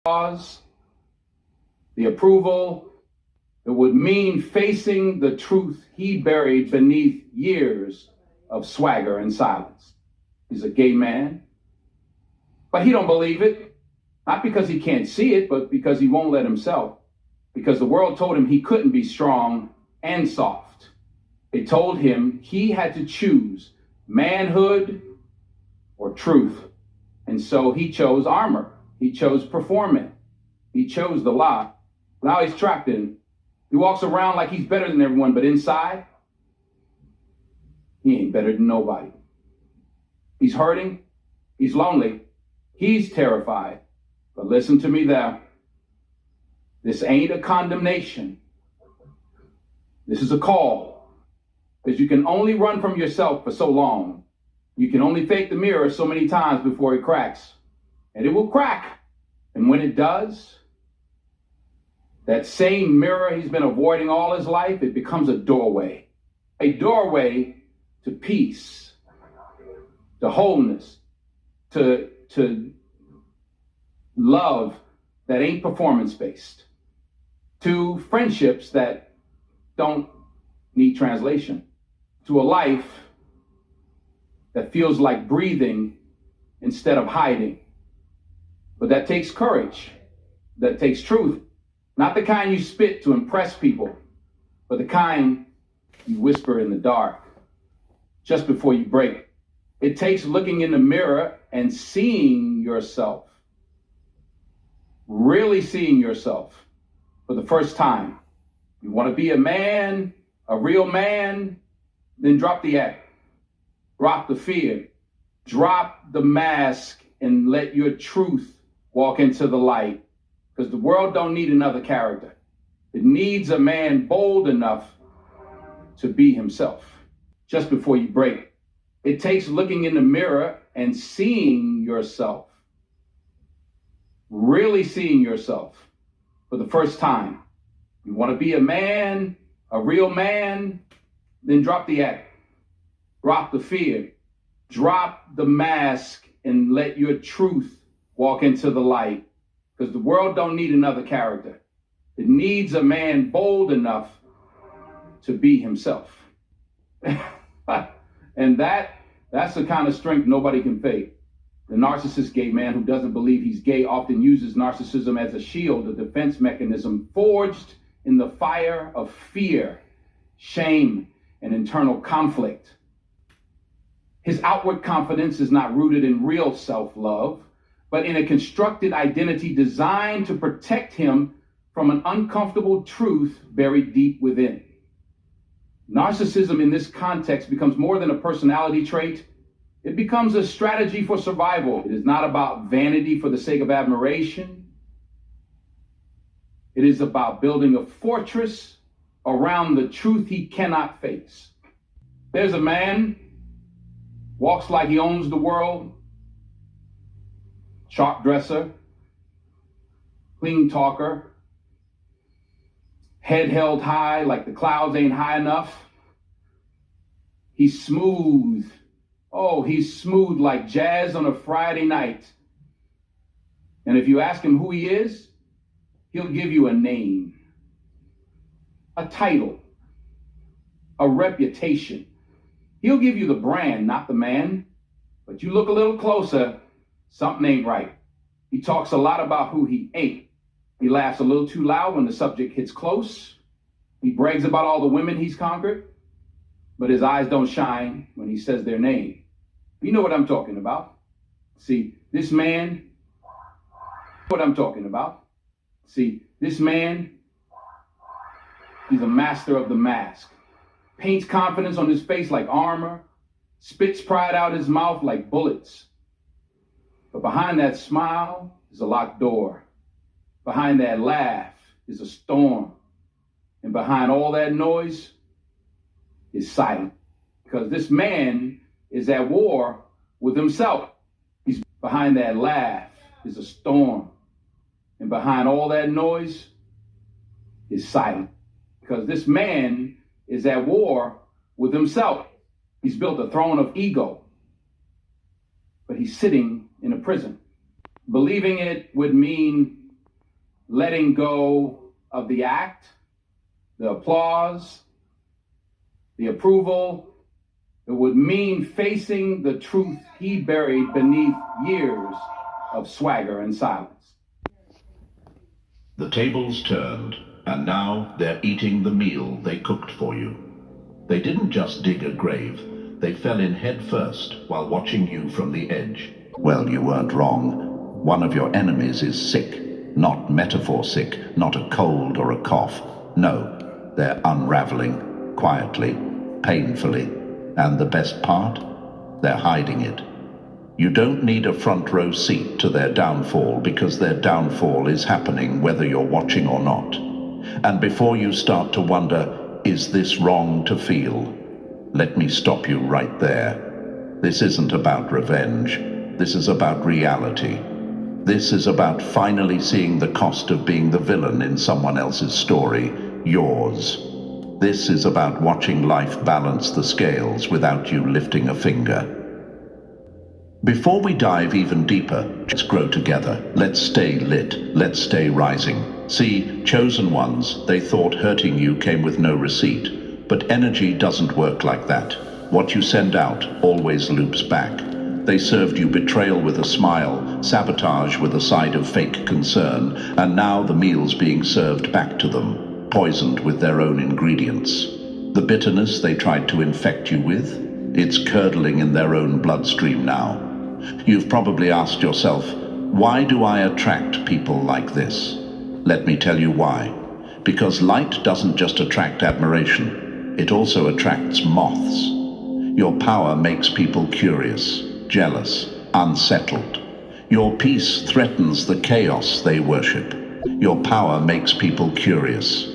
applause, the approval. It would mean facing the truth he buried beneath years of swagger and silence. He's a gay man, but he don't believe it, not because he can't see it, but because he won't let himself, because the world told him he couldn't be strong and soft. It told him he had to choose manhood or truth. And so he chose armor. He chose performance. He chose the lie. Now he's trapped in it. He walks around like he's better than everyone, but inside, he ain't better than nobody. He's hurting. He's lonely. He's terrified. But listen to me there. This ain't a condemnation. This is a call. Because you can only run from yourself for so long. You can only fake the mirror so many times before it cracks. And it will crack. And when it does, that same mirror he's been avoiding all his life, it becomes a doorway. A doorway to peace, to wholeness, to love that ain't performance-based, to friendships that don't need translation, to a life that feels like breathing instead of hiding. But that takes courage, that takes truth, not the kind you spit to impress people, but the kind you whisper in the dark just before you break. It takes looking in the mirror and seeing yourself, really seeing yourself for the first time. You want to be a man, a real man, then drop the act, drop the fear, drop the mask, and let your truth walk into the light. Because the world don't need another character. It needs a man bold enough to be himself just before you break. It takes looking in the mirror and seeing yourself, really seeing yourself for the first time. You want to be a man, a real man, then drop the act, drop the fear, drop the mask, and let your truth walk into the light. Because the world don't need another character. It needs a man bold enough to be himself. And that's the kind of strength nobody can fake. The narcissist gay man who doesn't believe he's gay often uses narcissism as a shield, a defense mechanism forged in the fire of fear, shame, and internal conflict. His outward confidence is not rooted in real self-love, but in a constructed identity designed to protect him from an uncomfortable truth buried deep within. Narcissism in this context becomes more than a personality trait. It becomes a strategy for survival. It is not about vanity for the sake of admiration. It is about building a fortress around the truth he cannot face. There's a man, walks like he owns the world, sharp dresser, clean talker, head held high like the clouds ain't high enough. He's smooth. Oh, he's smooth like jazz on a Friday night. And if you ask him who he is, he'll give you a name, a title, a reputation. He'll give you the brand, not the man. But you look a little closer, something ain't right. He talks a lot about who he ain't. He laughs a little too loud when the subject hits close. He brags about all the women he's conquered, but his eyes don't shine when he says their name. You know what I'm talking about. See, this man, he's a master of the mask. Paints confidence on his face like armor, spits pride out his mouth like bullets. But behind that smile is a locked door. Behind that laugh is a storm. And behind all that noise is silence. Because this man is at war with himself. He's behind that laugh is a storm. And behind all that noise is silence. Because this man is at war with himself. He's built a throne of ego. But he's sitting in a prison. Believing it would mean letting go of the act, the applause, the approval. It would mean facing the truth he buried beneath years of swagger and silence. The tables turned, and now they're eating the meal they cooked for you. They didn't just dig a grave, they fell in head first while watching you from the edge. Well, you weren't wrong. One of your enemies is sick. Not metaphor sick, not a cold or a cough. No, they're unraveling, quietly, painfully. And the best part? They're hiding it. You don't need a front row seat to their downfall, because their downfall is happening whether you're watching or not. And before you start to wonder, is this wrong to feel? Let me stop you right there. This isn't about revenge. This is about reality. This is about finally seeing the cost of being the villain in someone else's story, yours. This is about watching life balance the scales without you lifting a finger. Before we dive even deeper, let's grow together. Let's stay lit. Let's stay rising. See, chosen ones, they thought hurting you came with no receipt. But energy doesn't work like that. What you send out always loops back. They served you betrayal with a smile, sabotage with a side of fake concern, and now the meal's being served back to them, poisoned with their own ingredients. The bitterness they tried to infect you with, it's curdling in their own bloodstream now. You've probably asked yourself, why do I attract people like this? Let me tell you why. Because light doesn't just attract admiration, it also attracts moths. Your power makes people curious, jealous, unsettled. Your peace threatens the chaos they worship. Your power makes people curious,